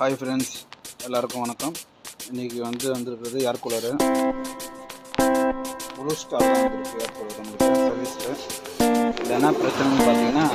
Hi friends, எல்லாருக்கும் வணக்கம். இன்றைக்கி வந்திருக்கிறது ஏர் கூலரு. ப்ளூ ஸ்டார் தான் வந்திருக்கு ஏர் கூலர் நம்மளுக்கு சர்வீஸில். இது என்ன பிரச்சனைன்னு பார்த்தீங்கன்னா,